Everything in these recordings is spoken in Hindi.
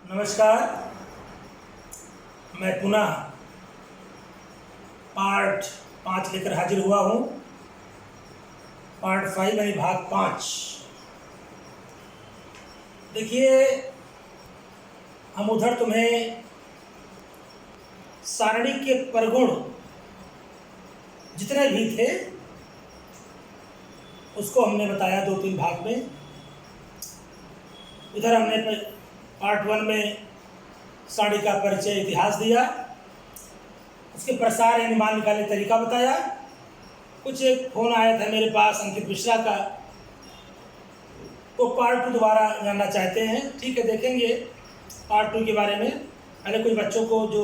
नमस्कार। मैं पुनः पार्ट 5 लेकर हाजिर हुआ हूँ। पार्ट 5 यानी भाग 5। देखिए, हम उधर तुम्हें सारणी के परगुण जितने भी थे उसको हमने बताया 2-3 भाग में। इधर हमने पार्ट 1 में सारणी का परिचय इतिहास दिया, उसके प्रसार यानी मान निकालने तरीका बताया। कुछ एक फोन आया था मेरे पास अंकित मिश्रा का, वो पार्ट 2 दोबारा जानना चाहते हैं। ठीक है, देखेंगे पार्ट 2 के बारे में। पहले कुछ बच्चों को जो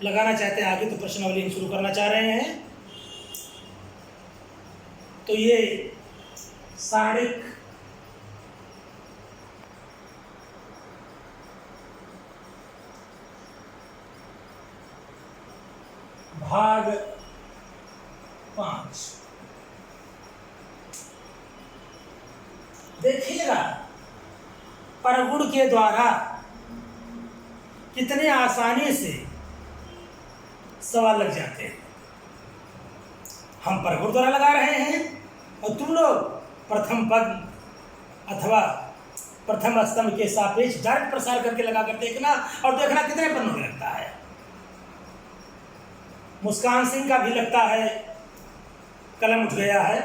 लगाना चाहते हैं आगे, तो प्रश्नावली शुरू करना चाह रहे हैं। तो ये सारणिक भाग 5 देखिएगा, परगुण के द्वारा कितने आसानी से सवाल लग जाते हैं। हम परगुण द्वारा लगा रहे हैं और तुम लोग प्रथम पद अथवा प्रथम स्तंभ के सापेक्ष डायरेक्ट प्रसार करके लगा कर देखना, और देखना कितने पन्नों में लगता है। मुस्कान सिंह का भी लगता है कलम उठ गया है,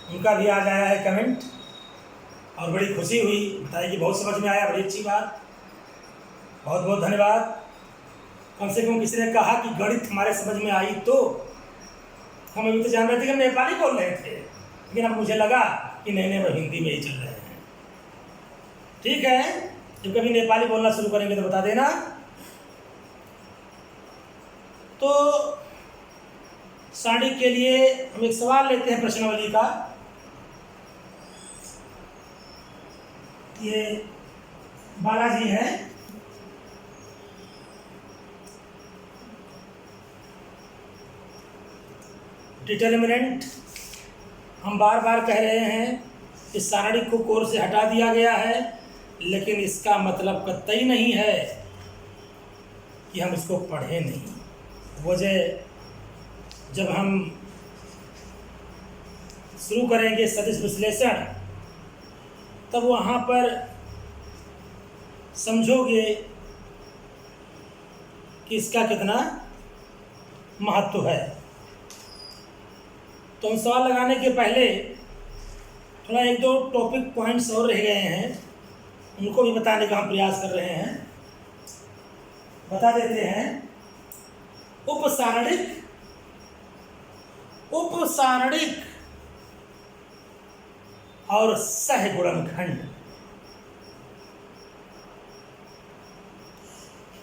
उनका भी आज आया है कमेंट, और बड़ी खुशी हुई, बताइए कि बहुत समझ में आया, बड़ी अच्छी बात, बहुत बहुत धन्यवाद। कम से कम किसी ने कहा कि गणित हमारे समझ में आई। तो हम अभी तो जान रहे थे कि हम नेपाली बोल रहे थे, लेकिन अब मुझे लगा कि नहीं वो हिंदी में ही चल रहे हैं। ठीक है, जब कभी नेपाली बोलना शुरू करेंगे तो बता देना। तो सारणी के लिए हम एक सवाल लेते हैं प्रश्नावली का। ये बालाजी है, डिटर्मिनेंट। हम बार बार कह रहे हैं इस सारणी को कोर्स से हटा दिया गया है, लेकिन इसका मतलब कतई नहीं है कि हम इसको पढ़े नहीं। वजह जब हम शुरू करेंगे सदिश विश्लेषण, तब वहाँ पर समझोगे कि इसका कितना महत्व है। तो हम सवाल लगाने के पहले थोड़ा 1-2 टॉपिक पॉइंट्स और रह गए हैं, उनको भी बताने का हम प्रयास कर रहे हैं। बता देते हैं। उपसारणिक और सहगुणनखंड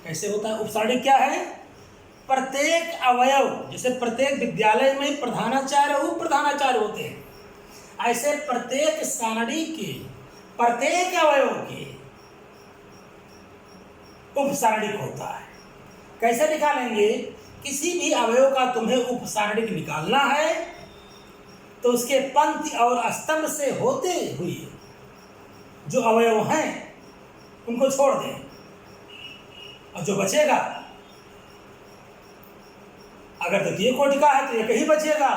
कैसे होता है? उपसारणिक क्या है? प्रत्येक अवयव, जैसे प्रत्येक विद्यालय में प्रधानाचार्य उप प्रधानाचार्य होते हैं, ऐसे प्रत्येक सारणी के प्रत्येक अवयव के उपसारणिक होता है। कैसे निकालेंगे? किसी भी अवयव का तुम्हें उपसारणिक निकालना है तो उसके पंक्ति और स्तंभ से होते हुए जो अवयव हैं उनको छोड़ दें, और जो बचेगा, अगर द्वितीय कोटि का है तो एक ही बचेगा,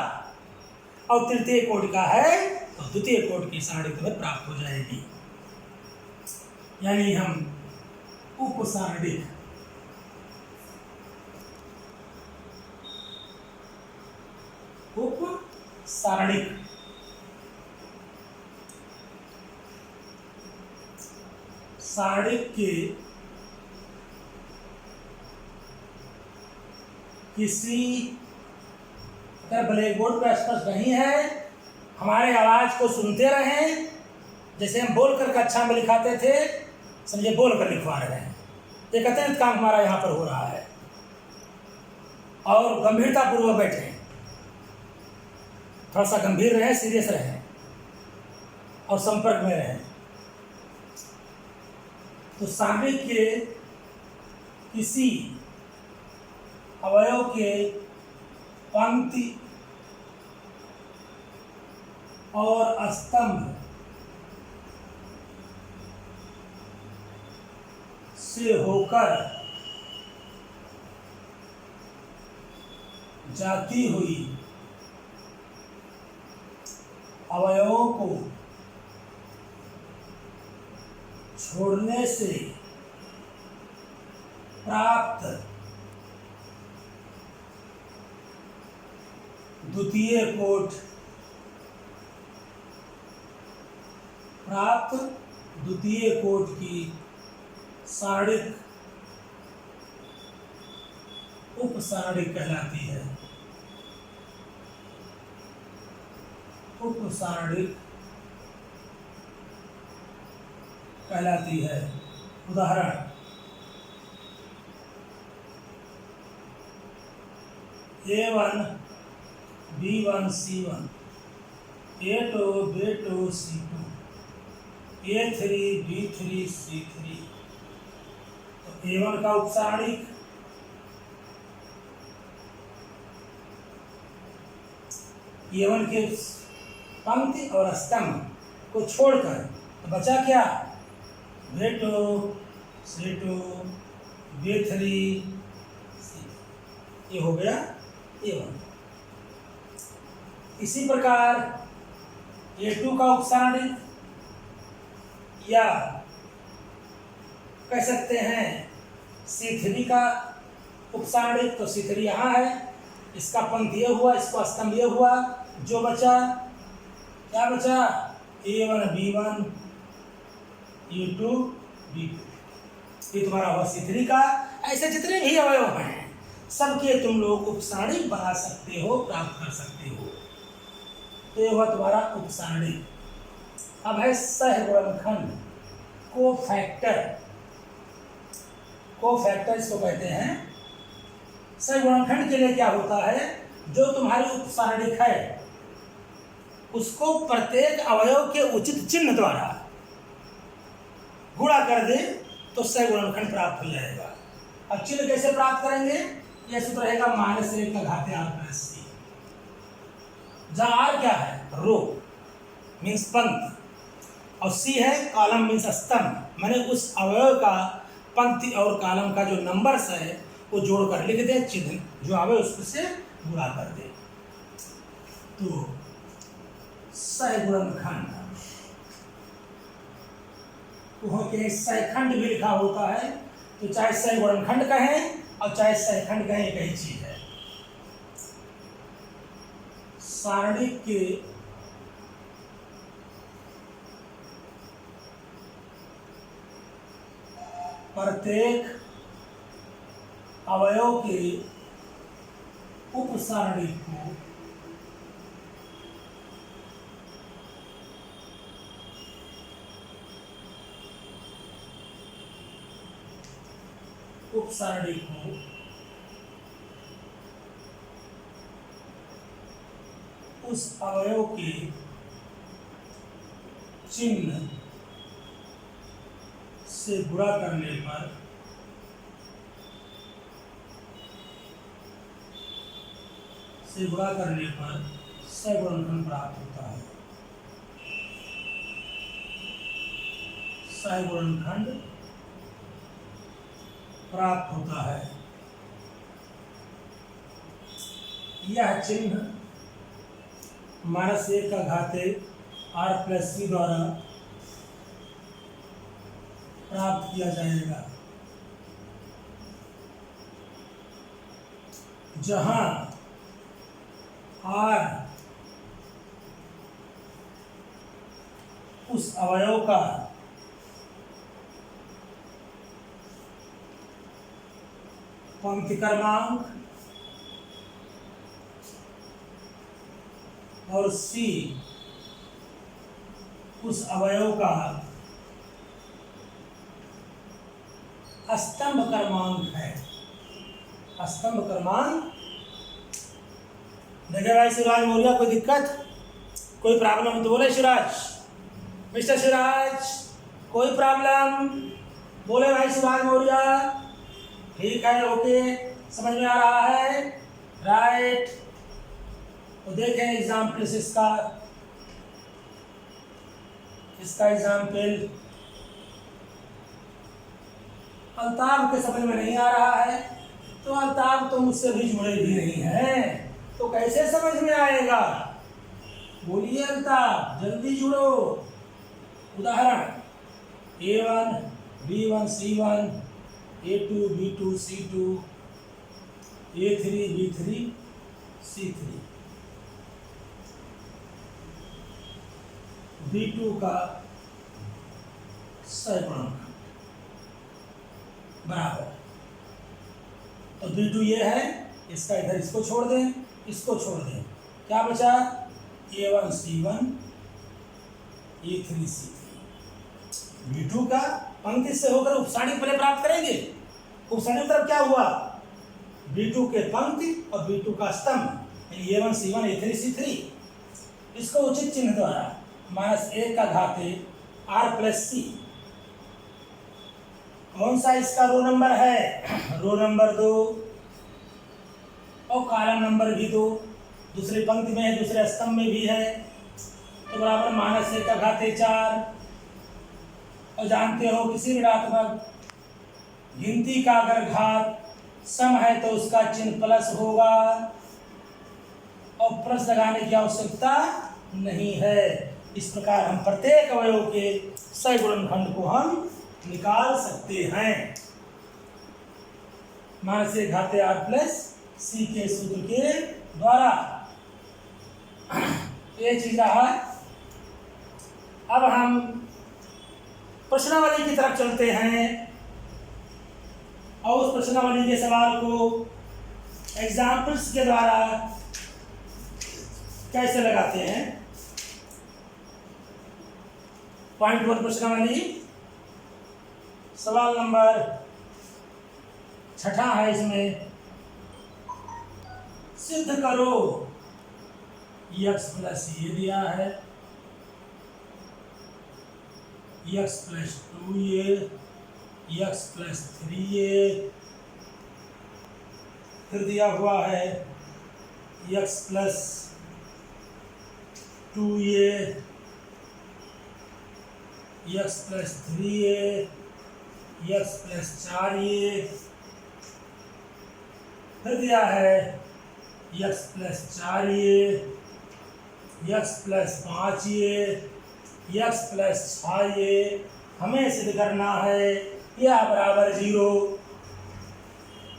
और तृतीय कोटि का है तो द्वितीय कोटि की सारणी तुम्हें प्राप्त हो जाएगी। यानी हम उपसारणिक सारणिक के किसी, अगर ब्लैक बोर्ड पर स्पष्ट नहीं है, हमारे आवाज को सुनते रहें। जैसे हम बोल कर कक्षा में लिखाते थे, समझे बोल कर लिखवा रहे हैं। एक अतिरिक्त काम हमारा यहाँ पर हो रहा है, और गंभीरता पूर्वक बैठे, थोड़ा सा गंभीर रहें, सीरियस रहें और संपर्क में रहें। तो सारणी के किसी अवयव के पंक्ति और स्तंभ से होकर जाती हुई अवयवों को छोड़ने से प्राप्त द्वितीय कोट की सारणिक उपसारणिक कहलाती है। उपसारणिक कहलाती है। उदाहरण, A1 B1 C1, A2 B2 C2, A3 B3 C3। तो A1 का उपसारणिक A1 के पंक्ति और स्तंभ को छोड़कर तो बचा क्या? B2 C2 B3 C। ये हो गया A1। इसी प्रकार A2 का उपसारणिक, या कह सकते हैं C3 का उपसारणिक। तो C3 यहाँ है, इसका पंक्ति ये हुआ, इसका स्तंभ ये हुआ। जो बचा, क्या बचा? A1 B1 A2 B2। ये तुम्हारा हुआ C3 का। ऐसे जितने भी अवयव हैं सबके तुम लोग उपसारणिक बना सकते हो, प्राप्त कर सकते हो। तो ये हुआ तुम्हारा उपसारणिक। अब है सहगुणनखंड, कोफैक्टर। कोफैक्टर इसको कहते हैं। सहगुणनखंड के लिए क्या होता है? जो तुम्हारी उपसारणिक है उसको प्रत्येक अवयव के उचित चिन्ह द्वारा गुणा कर दे तो सहगुणनखंड प्राप्त हो जाएगा। अब चिन्ह कैसे प्राप्त करेंगे? यह सूत्र रहेगा -1 का घाते r + c। जहाँ r क्या है? रो मीन्स पंक्ति, और c है कॉलम मीन्स स्तंभ। मैंने उस अवयव का पंक्ति और कॉलम का जो नंबर्स है वो जोड़कर लिख दे, चिन्ह जो आवे उससे गुणा कर दे। तो सहगुणनखंड के सहखंड भी लिखा होता है। तो चाहे सहगुणनखंड कहें और चाहे सहखंड कहें, एक ही चीज है। सारणिक के प्रत्येक अवयव के उपसारणिक को उस अवयव के चिन्ह से गुणा करने पर सहगुणनखंड प्राप्त होता है। सहगुणनखंड प्राप्त होता है। यह चिन्ह -1 का घाते r + c द्वारा प्राप्त किया जाएगा। जहां r उस अवयव का पंक्ति क्रमांक और c उस अवयव का स्तंभ क्रमांक है। स्तंभ क्रमांक देखे भाई शिवराज मौर्य, कोई दिक्कत, कोई प्रॉब्लम तो बोले शिवराज, मिस्टर शिवराज, कोई प्रॉब्लम बोले भाई शिवराज मौर्य। ठीक है, ओके, समझ में आ रहा है, राइट। तो देखें एग्जाम्पल इसका एग्जाम्पल अल्ताफ के समझ में नहीं आ रहा है, तो अल्ताफ तो मुझसे भी जुड़े भी नहीं हैं, तो कैसे समझ में आएगा? बोलिए अल्ताफ, जल्दी जुड़ो। उदाहरण A1 B1 C1 A2 B2 C2 A3 B3 C3 B2 का सैगुणनखंड बराबर, तो B2 ये है, इसका इधर इसको छोड़ दें, इसको छोड़ दें, क्या बचा? A1 C1 A3 C3। B2 का पंक्ति से होकर उपसारी पहले प्राप्त करेंगे। उपसारी मतलब क्या हुआ? B2 के पंक्ति और B2 का स्तंभ, A1 C1 A3 C3। इसको उचित चिन्ह द्वारा -1 का घाते R प्लस C। कौन सा इसका रो नंबर है? रो नंबर 2 और कॉलम नंबर भी 2, दूसरी पंक्ति में है, दूसरे स्तंभ में भी है, तो बराबर -1 का घाते 4। और जानते हो किसी ऋणात्मक गिनती का अगर घात सम है तो उसका चिन्ह प्लस होगा और प्लस लगाने की आवश्यकता नहीं है। इस प्रकार हम प्रत्येक अवयव के सैगुणनखंड को हम निकाल सकते हैं -1 घाते R प्लस C के सूत्र के द्वारा। ये चीज रहा। अब हम प्रश्नावली की तरफ चलते हैं और उस प्रश्नावली के सवाल को एग्जाम्पल्स के द्वारा कैसे लगाते हैं। पॉइंट 1 प्रश्नावली, सवाल नंबर 6 है, इसमें सिद्ध करो x प्लस ये दिया है, x plus 2a, x plus 3a, फिर दिया हुआ है x plus 2a, x plus 3a, x plus 4a, फिर दिया है x plus 4a, x plus 5a, x plus 6a। हमें सिद्ध करना है यह बराबर 0,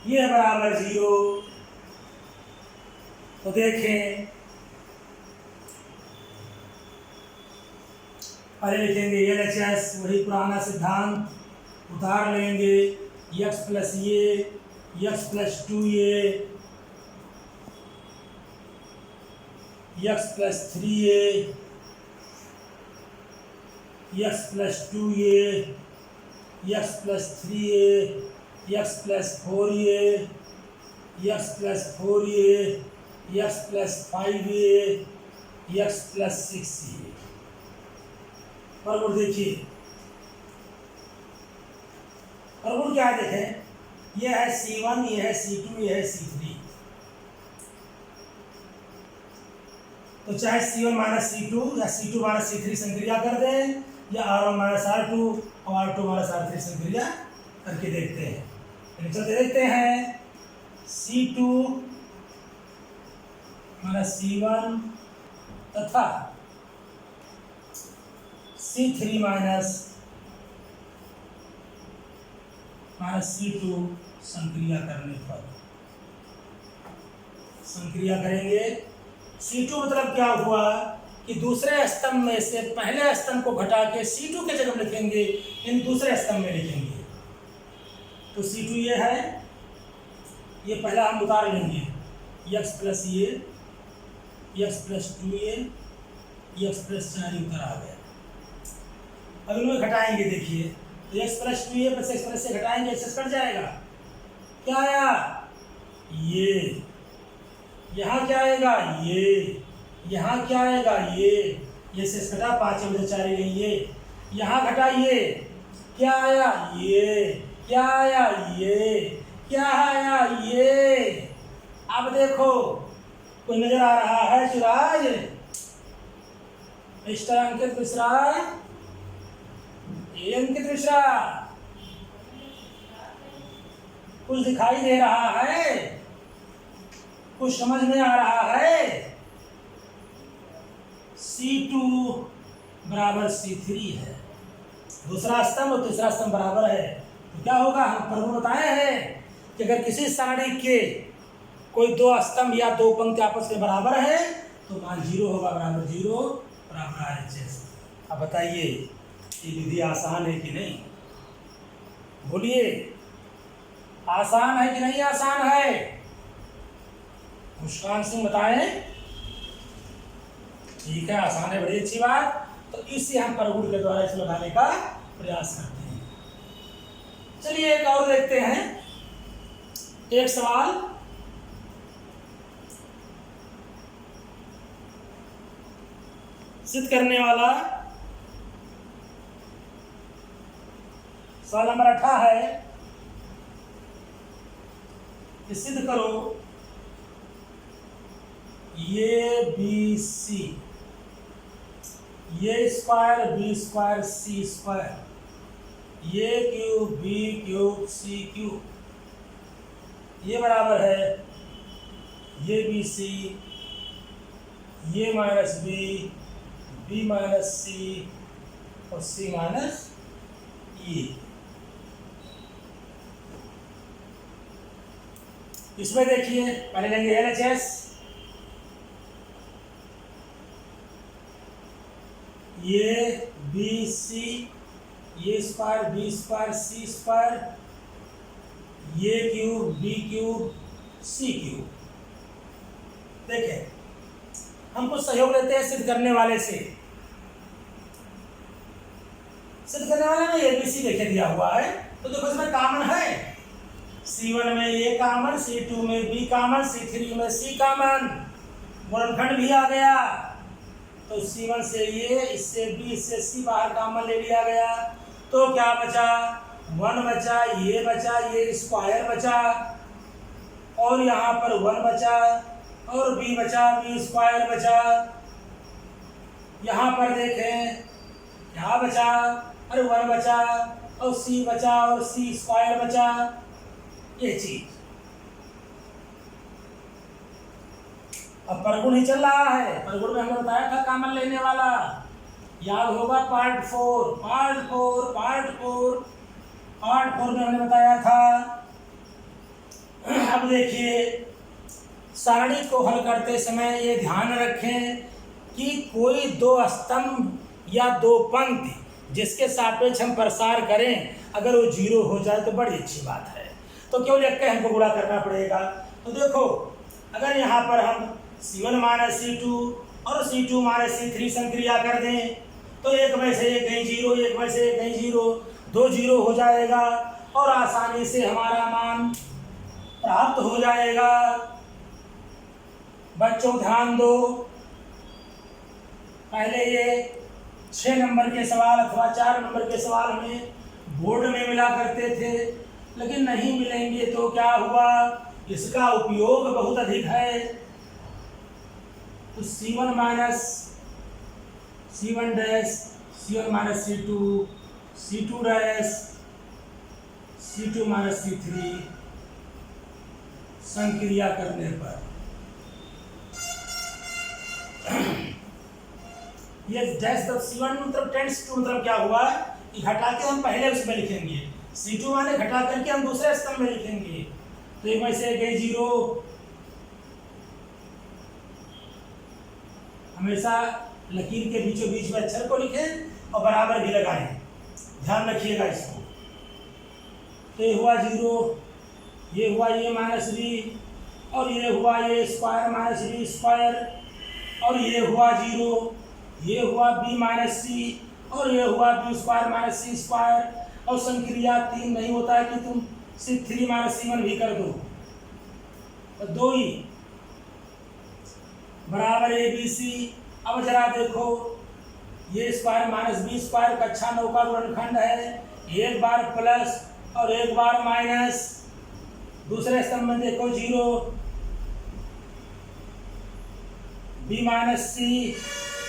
यह बराबर 0। तो देखें, पहले लिखेंगे LHS, वही पुराना सिद्धांत उतार लेंगे, x प्लस ये, x plus 2a, x plus 3a, x plus 2a, x plus 3a, x plus 4a, x plus 4a, x plus 5a, x plus 6a। बराबर देखिए, बराबर क्या है देखें, यह है C1, यह है C2, यह है C3। तो चाहे C1 माइनस C2 या C2 माइनस C3 संक्रिया कर दें, या R1 माइनस R2 और R2 माइनस R3 संक्रिया करके देखते हैं। चलते देखते हैं, C2 माइनस C1 तथा C3 माइनस C2 संक्रिया करने पर, संक्रिया करेंगे। C2 मतलब क्या हुआ कि दूसरे स्तंभ में से पहले स्तंभ को घटा के C2 के जगह लिखेंगे, इन दूसरे स्तंभ में लिखेंगे। तो C2 ये है, ये पहला हम उतार लेंगे, x प्लस ये, x plus 2a, x plus 4 उतर आ गया। अब इनमें घटाएंगे, देखिए, तो x plus 2a plus x plus से घटाएंगे, x कट जाएगा, क्या आया? ये। यहाँ क्या आएगा? ये। यहाँ क्या आएगा? ये से घटा, 5 बजे 4 गई ये। यहाँ घटाइए, क्या आया? ये। क्या आया? ये। क्या आया? ये। अब देखो, कोई नजर आ रहा है चिराज? मिस्टर अंकित मिश्रा, अंकित मिश्रा, कुछ दिखाई दे रहा है, कुछ समझ में आ रहा है। C2 बराबर C3 है, दूसरा स्तंभ और तीसरा स्तंभ बराबर है, तो क्या होगा? हम प्रभु बताए हैं कि अगर किसी सारणी के कोई दो स्तंभ या दो पंक्ति आपस में बराबर है तो मान 0 होगा, बराबर 0 बराबर RHS। अब बताइए ये विधि आसान है कि नहीं? बोलिए, आसान है कि नहीं आसान है? मुस्कान सिंह बताएं। ठीक है, आसान है, बड़ी अच्छी बात। तो इससे हम प्रगुण के द्वारा इसमें लगाने का प्रयास करते हैं। चलिए एक और देखते हैं, एक सवाल। सिद्ध करने वाला सवाल नंबर 18 है कि सिद्ध करो ये BC, ये square B square C square, ये cube B cube C cube, ये बराबर है ये BC, ये माइनस B माइनस C और C माइनस E। इसमें देखिए, पहले लेंगे LHS, ये BC, ये square B square C square, ये cube B cube C cube. देखें, हम कुछ सहयोग लेते हैं सिद्ध करने वाले से। सिद्ध करने वाले में ABC देखे दिया हुआ है, तो देखो इसमें कॉमन है, C1 में ये कॉमन, C2 में B कॉमन, C3 में C कॉमन, गुणनखंड भी आ गया। तो C1 से ये, इससे B, इससे C बाहर कॉमन ले लिया गया, तो क्या बचा? 1 बचा, ये स्क्वायर बचा, और यहाँ पर 1 बचा, और B बचा, B स्क्वायर बचा। यहाँ पर देखें क्या बचा? अरे 1 बचा और C बचा और C स्क्वायर बचा, ये चीज। अब परगुण ही चल रहा है, परगुण में हमने बताया था कॉमन लेने वाला, याद होगा पार्ट 4 में हमने बताया था। अब देखिए, सारणी को हल करते समय ये ध्यान रखें कि कोई दो स्तंभ या दो पंक्ति जिसके सापेक्ष हम प्रसार करें, अगर वो 0 हो जाए तो बड़ी अच्छी बात है। तो केवल एक का हमको गुणा करना पड़ेगा। तो देखो, अगर यहाँ पर हम C1 माइनस C2 और C2 माइनस C3 संक्रिया कर दें, तो एक में से एक कहीं 0, एक में से एक कहीं 0, 2 0 हो जाएगा और आसानी से हमारा मान प्राप्त हो जाएगा। बच्चों ध्यान दो, पहले ये 6 नंबर के सवाल अथवा 4 नंबर के सवाल हमें बोर्ड में मिला करते थे, लेकिन नहीं मिलेंगे तो क्या हुआ? इसका उपयोग बहुत अधिक है। तो C1 minus C1 dash, C1 minus C2, C2 dash, C2 minus C3 संक्रिया करने पर ये डैश तब C1 मतलब टेंस टू मतलब क्या हुआ कि घटा के हम पहले उसमें लिखेंगे, C2 माने घटा करके हम दूसरे स्तंभ में लिखेंगे। तो एक में से गई 0, हमेशा लकीर के बीचों बीच में अक्षर को लिखें और बराबर भी लगाएं, ध्यान रखिएगा इसको। तो ये हुआ 0, ये हुआ ये माइनस B, और ये हुआ ये स्क्वायर माइनस B स्क्वायर, और ये हुआ 0, ये हुआ B माइनस C, और ये हुआ B square minus C square. और संक्रिया 3 नहीं होता है कि तुम C3 माइनस C1 भी कर दो, तो 2 ही बराबर ABC। अब जरा देखो, ये स्क्वायर माइनस B स्क्वायर कक्षा 9 का गुणनखंड है, एक बार प्लस और एक बार माइनस। दूसरे स्तंभ में देखो 0, B माइनस C,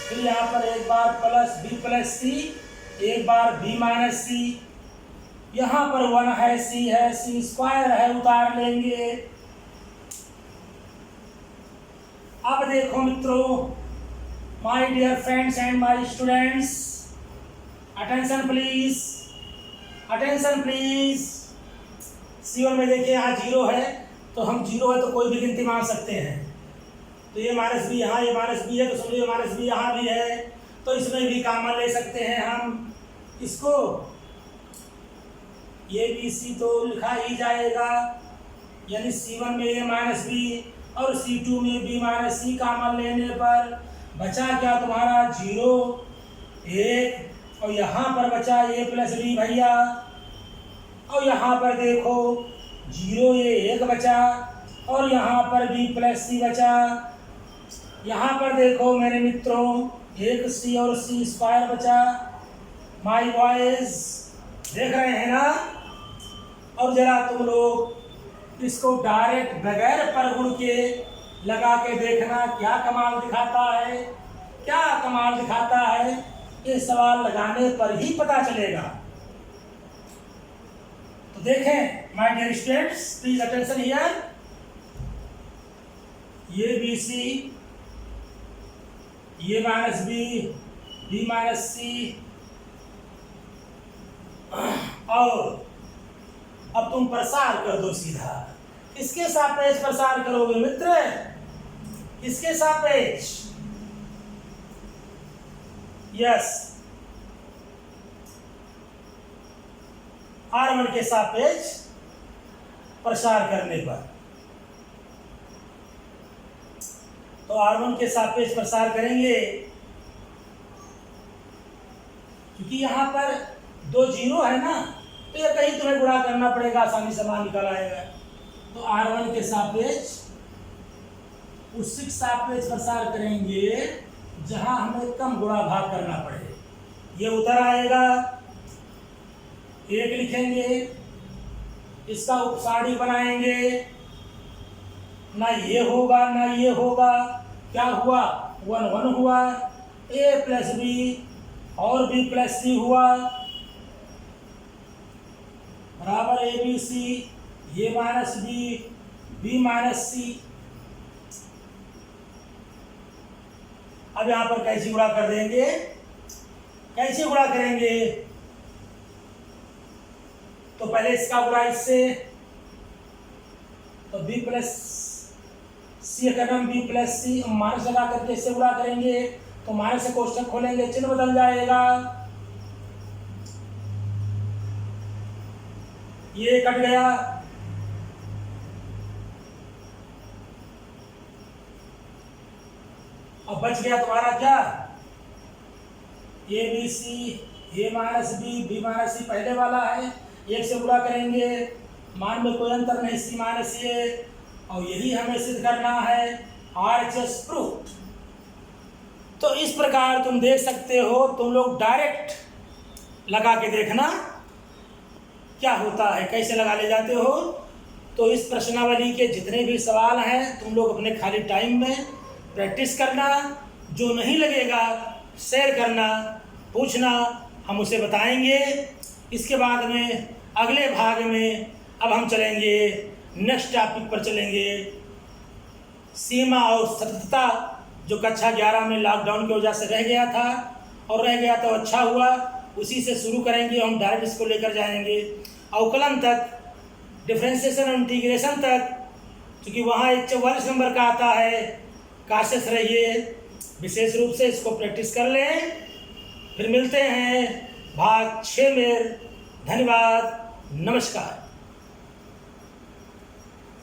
फिर यहाँ पर एक बार प्लस B प्लस C, एक बार B माइनस C, यहाँ पर 1 है, सी है, सी स्क्वायर है, उतार लेंगे। अब देखो मित्रों, my dear friends and my students, attention please, attention please. C1 में देखिए यहाँ 0 है, तो हम 0 है तो कोई भी गिनती मान सकते हैं। तो ये माइनस बी यहाँ, ये माइनस बी है तो समझो ये माइनस बी यहाँ भी है, तो इसमें भी कॉमन ले सकते हैं हम इसको। ये बी सी तो लिखा ही जाएगा, यानी C1 में ये माइनस बी और C2 में बी माइनस सी कॉमन लेने पर बचा क्या तुम्हारा 0 1, और यहाँ पर बचा ए प्लस बी भैया, और यहाँ पर देखो 0 ये 1 बचा, और यहाँ पर बी प्लस सी बचा। यहाँ पर देखो मेरे मित्रों 1 सी और सी स्क्वायर बचा। माय बॉयज देख रहे हैं ना। और जरा तुम लोग इसको डायरेक्ट बगैर परगुण के लगा के देखना क्या कमाल दिखाता है, क्या कमाल दिखाता है। ये सवाल लगाने पर ही पता चलेगा। तो देखें my dear students, please attention here. ये बी सी, ये minus B, B minus C, और अब तुम प्रसार कर दो सीधा। किसके सापेक्ष प्रसार करोगे मित्र, किसके सापेक्ष? यस, R1 के सापेक्ष प्रसार करने पर। तो R1 के सापेक्ष प्रसार करेंगे, क्योंकि यहाँ पर 2 0 है ना, तो ये कहीं तुम्हें गुणा करना पड़ेगा, आसानी से मान निकल आएगा। तो R1 के सापेक्ष उसके सापेक्ष प्रसार करेंगे जहां हमें कम गुणा भाग करना पड़े। ये उतर आएगा, 1 लिखेंगे, इसका उपसारी बनाएंगे, ना ये होगा ना ये होगा, क्या हुआ 1 1 हुआ, a प्लस बी और b प्लस सी हुआ बराबर ए बी सी, ये माइनस बी, बी माइनस सी। अब यहां पर कैसे गुणा कर देंगे, कैसे गुणा करेंगे? तो पहले इसका गुणा इससे, तो बी प्लस सी का नाम बी प्लस सी, माइनस लगा करके इससे गुणा करेंगे, तो माइनस से कोष्टक खोलेंगे, चिन्ह बदल जाएगा, ये कट गया। अब बच गया तुम्हारा क्या, A B C, A minus B, B minus C पहले वाला है, 1 से गुणा करेंगे, मान में कोई अंतर नहीं, सी माइनस ए, और यही हमें सिद्ध करना है, RHS प्रूफ। तो इस प्रकार तुम देख सकते हो, तुम लोग डायरेक्ट लगा के देखना क्या होता है, कैसे लगा ले जाते हो। तो इस प्रश्नावली के जितने भी सवाल हैं तुम लोग अपने खाली टाइम में प्रैक्टिस करना, जो नहीं लगेगा शेयर करना, पूछना, हम उसे बताएंगे। इसके बाद में अगले भाग में अब हम चलेंगे, नेक्स्ट टॉपिक पर चलेंगे, सीमा और सततता, जो कक्षा 11 में लॉकडाउन की वजह से रह गया था, और रह गया तो अच्छा हुआ, उसी से शुरू करेंगे। हम डायरेक्ट इसको लेकर जाएंगे अवकलन तक, डिफरेंशिएशन और इंटीग्रेशन तक, क्योंकि वहाँ 144 नंबर का आता है। काशिश रहिए, विशेष रूप से इसको प्रैक्टिस कर लें। फिर मिलते हैं भाग 6 में। धन्यवाद, नमस्कार।